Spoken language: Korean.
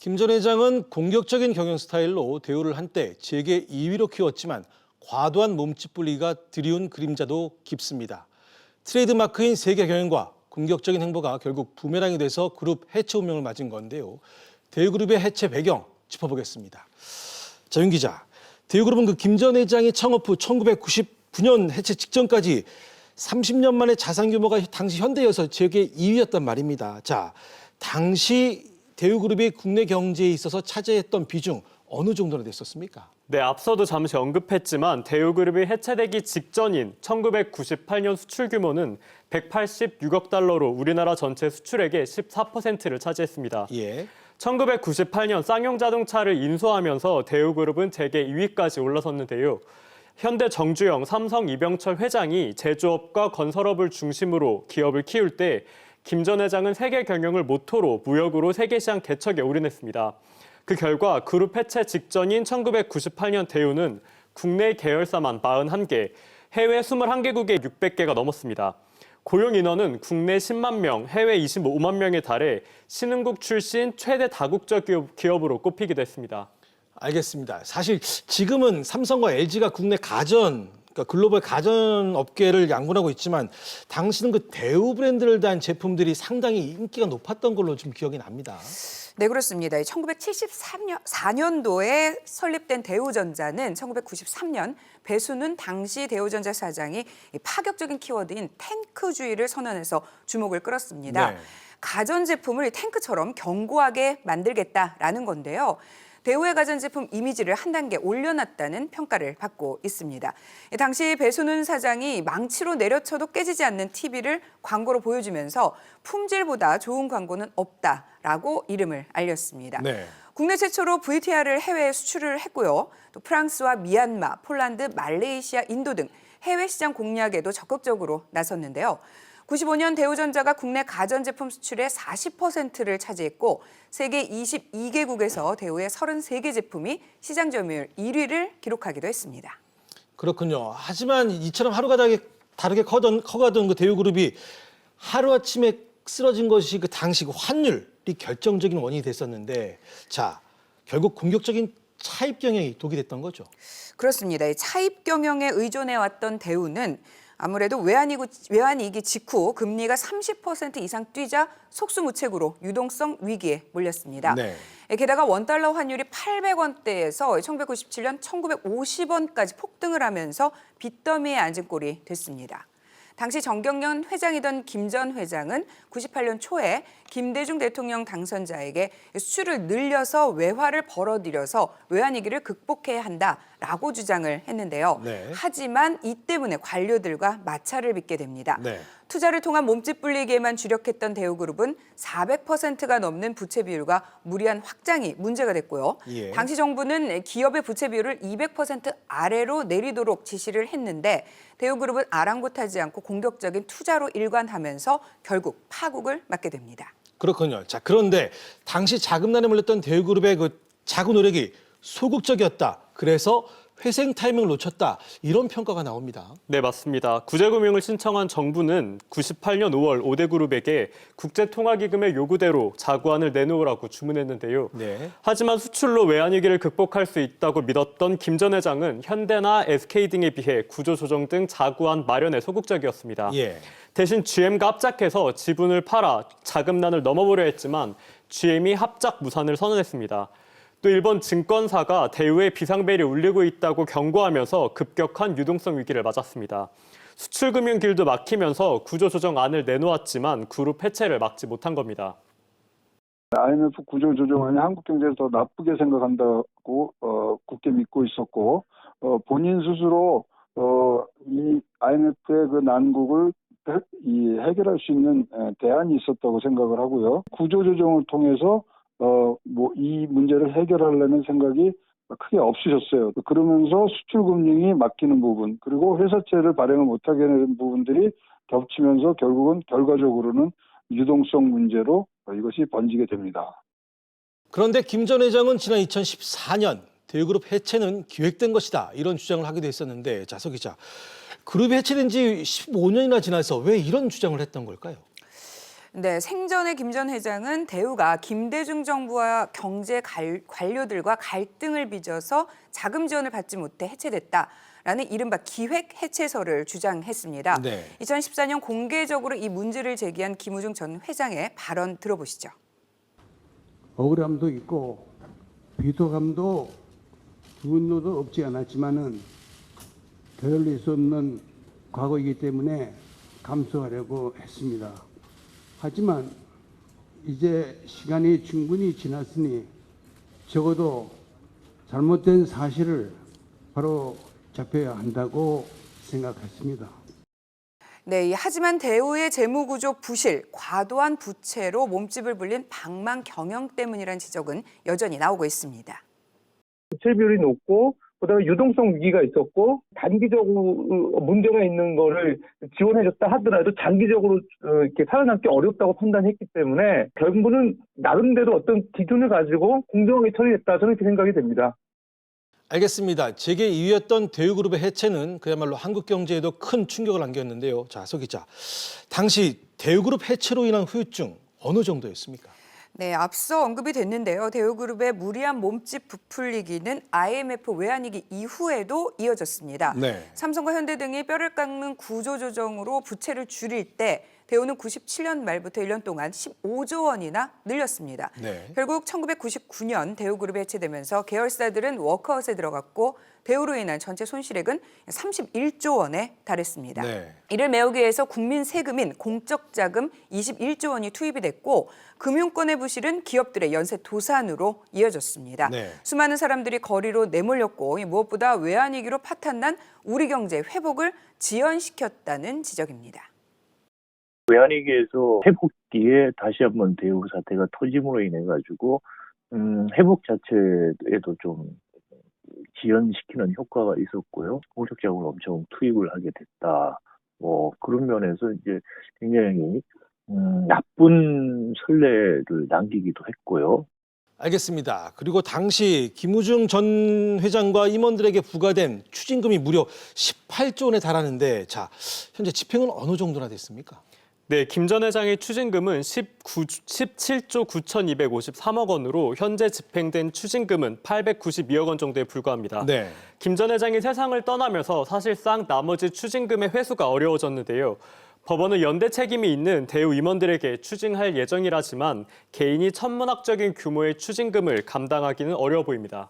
김 전 회장은 공격적인 경영 스타일로 대우를 한때 재계 2위로 키웠지만 과도한 몸집 분리가 드리운 그림자도 깊습니다. 트레이드마크인 세계 경영과 공격적인 행보가 결국 부메랑이 돼서 그룹 해체 운명을 맞은 건데요. 대우그룹의 해체 배경 짚어보겠습니다. 자, 윤 기자, 대우그룹은 김 전 회장이 창업 후 1999년 해체 직전까지 30년 만에 자산 규모가 당시 현대에서 재계 2위였단 말입니다. 자, 당시 대우그룹이 국내 경제에 있어서 차지했던 비중 어느 정도나 됐었습니까? 네, 앞서도 잠시 언급했지만 대우그룹이 해체되기 직전인 1998년 수출 규모는 186억 달러로 우리나라 전체 수출액의 14%를 차지했습니다. 예. 1998년 쌍용 자동차를 인수하면서 대우그룹은 재계 2위까지 올라섰는데요. 현대 정주영, 삼성 이병철 회장이 제조업과 건설업을 중심으로 기업을 키울 때 김 전 회장은 세계 경영을 모토로 무역으로 세계 시장 개척에 올인했습니다. 그 결과 그룹 해체 직전인 1998년 대우는 국내 계열사만 41개, 해외 21개국에 600개가 넘었습니다. 고용 인원은 국내 10만 명, 해외 25만 명에 달해 신흥국 출신 최대 다국적 기업으로 꼽히기도 했습니다. 알겠습니다. 사실 지금은 삼성과 LG가 국내 그러니까 글로벌 가전 업계를 양분하고 있지만 당시는 그 대우 브랜드를 단 제품들이 상당히 인기가 높았던 걸로 좀 기억이 납니다. 네, 그렇습니다. 1974년도에 설립된 대우전자는 1993년 배수는 당시 대우전자 사장이 파격적인 키워드인 탱크주의를 선언해서 주목을 끌었습니다. 네. 가전제품을 탱크처럼 견고하게 만들겠다라는 건데요. 대우의 가전제품 이미지를 한 단계 올려놨다는 평가를 받고 있습니다. 당시 배순훈 사장이 망치로 내려쳐도 깨지지 않는 TV를 광고로 보여주면서 품질보다 좋은 광고는 없다라고 이름을 알렸습니다. 네. 국내 최초로 VTR을 해외에 수출을 했고요. 또 프랑스와 미얀마, 폴란드, 말레이시아, 인도 등 해외 시장 공략에도 적극적으로 나섰는데요. 95년 대우전자가 국내 가전제품 수출의 40%를 차지했고 세계 22개국에서 대우의 33개 제품이 시장 점유율 1위를 기록하기도 했습니다. 그렇군요. 하지만 이처럼 하루가 다르게 커가던 그 대우그룹이 하루아침에 쓰러진 것이 그 당시 그 환율이 결정적인 원인이 됐었는데, 자, 결국 공격적인 차입 경영이 독이 됐던 거죠. 그렇습니다. 차입 경영에 의존해왔던 대우는 아무래도 외환위기 직후 금리가 30% 이상 뛰자 속수무책으로 유동성 위기에 몰렸습니다. 네. 게다가 원달러 환율이 800원대에서 1997년 1950원까지 폭등을 하면서 빚더미에 앉은 꼴이 됐습니다. 당시 정경련 회장이던 김 전 회장은 98년 초에 김대중 대통령 당선자에게 수출을 늘려서 외화를 벌어들여서 외환위기를 극복해야 한다라고 주장을 했는데요. 네. 하지만 이 때문에 관료들과 마찰을 빚게 됩니다. 네. 투자를 통한 몸집 불리기에만 주력했던 대우그룹은 400%가 넘는 부채 비율과 무리한 확장이 문제가 됐고요. 예. 당시 정부는 기업의 부채 비율을 200% 아래로 내리도록 지시를 했는데 대우그룹은 아랑곳하지 않고 공격적인 투자로 일관하면서 결국 파국을 맞게 됩니다. 그렇군요. 자, 그런데 당시 자금난에 몰렸던 대우그룹의 그 자구 노력이 소극적이었다. 그래서 회생 타이밍을 놓쳤다. 이런 평가가 나옵니다. 네, 맞습니다. 구제금융을 신청한 정부는 98년 5월 5대 그룹에게 국제통화기금의 요구대로 자구안을 내놓으라고 주문했는데요. 네. 하지만 수출로 외환위기를 극복할 수 있다고 믿었던 김 전 회장은 현대나 SK 등에 비해 구조조정 등 자구안 마련에 소극적이었습니다. 예. 대신 GM과 합작해서 지분을 팔아 자금난을 넘어보려 했지만 GM이 합작 무산을 선언했습니다. 또 일본 증권사가 대우의 비상벨이 울리고 있다고 경고하면서 급격한 유동성 위기를 맞았습니다. 수출금융길도 막히면서 구조조정안을 내놓았지만 그룹 해체를 막지 못한 겁니다. IMF 구조조정안이 한국 경제를 더 나쁘게 생각한다고 굳게 믿고 있었고 본인 스스로 이 IMF의 그 난국을 해결할 수 있는 대안이 있었다고 생각을 하고요. 구조조정을 통해서 이 문제를 해결하려는 생각이 크게 없으셨어요. 그러면서 수출금융이 막히는 부분, 그리고 회사채를 발행을 못하게 되는 부분들이 겹치면서 결국은 결과적으로는 유동성 문제로 이것이 번지게 됩니다. 그런데 김 전 회장은 지난 2014년 대우그룹 해체는 기획된 것이다. 이런 주장을 하기도 했었는데, 자, 서 기자, 그룹이 해체된 지 15년이나 지나서 왜 이런 주장을 했던 걸까요? 네, 생전에 김 전 회장은 대우가 김대중 정부와 관료들과 갈등을 빚어서 자금 지원을 받지 못해 해체됐다라는 이른바 기획 해체설을 주장했습니다. 네. 2014년 공개적으로 이 문제를 제기한 김우중 전 회장의 발언 들어보시죠. 억울함도 있고 비호감도 분노도 없지 않았지만은 되돌릴 수 없는 과거이기 때문에 감수하려고 했습니다. 하지만 이제 시간이 충분히 지났으니 적어도 잘못된 사실을 바로 잡혀야 한다고 생각했습니다. 네, 하지만 대우의 재무구조 부실, 과도한 부채로 몸집을 불린 방망 경영 때문이라는 지적은 여전히 나오고 있습니다. 부채 비율이 높고 그다음에 유동성 위기가 있었고 단기적으로 문제가 있는 거를 지원해줬다 하더라도 장기적으로 이렇게 살아남기 어렵다고 판단했기 때문에 결국은 나름대로 어떤 기준을 가지고 공정하게 처리했다 저는 이렇게 생각이 됩니다. 알겠습니다. 재계 2위였던 대우그룹의 해체는 그야말로 한국 경제에도 큰 충격을 안겼는데요. 자, 서 기자. 당시 대우그룹 해체로 인한 후유증 어느 정도였습니까? 네, 앞서 언급이 됐는데요. 대우그룹의 무리한 몸집 부풀리기는 IMF 외환위기 이후에도 이어졌습니다. 네. 삼성과 현대 등이 뼈를 깎는 구조조정으로 부채를 줄일 때 대우는 97년 말부터 1년 동안 15조 원이나 늘렸습니다. 네. 결국 1999년 대우그룹이 해체되면서 계열사들은 워크아웃에 들어갔고 대우로 인한 전체 손실액은 31조 원에 달했습니다. 네. 이를 메우기 위해서 국민 세금인 공적 자금 21조 원이 투입이 됐고 금융권의 부실은 기업들의 연쇄 도산으로 이어졌습니다. 네. 수많은 사람들이 거리로 내몰렸고 무엇보다 외환위기로 파탄난 우리 경제 회복을 지연시켰다는 지적입니다. 외환위기에서 회복 뒤에 다시 한번 대우 사태가 터짐으로 인해 가지고 회복 자체에도 좀 지연시키는 효과가 있었고요. 공적 자금을 엄청 투입을 하게 됐다. 그런 면에서 이제 굉장히 나쁜 선례를 남기기도 했고요. 알겠습니다. 그리고 당시 김우중 전 회장과 임원들에게 부과된 추징금이 무려 18조 원에 달하는데 자, 현재 집행은 어느 정도나 됐습니까? 네, 김 전 회장의 추징금은 17조 9,253억 원으로 현재 집행된 추징금은 892억 원 정도에 불과합니다. 네. 김 전 회장이 세상을 떠나면서 사실상 나머지 추징금의 회수가 어려워졌는데요. 법원은 연대 책임이 있는 대우 임원들에게 추징할 예정이라지만 개인이 천문학적인 규모의 추징금을 감당하기는 어려워 보입니다.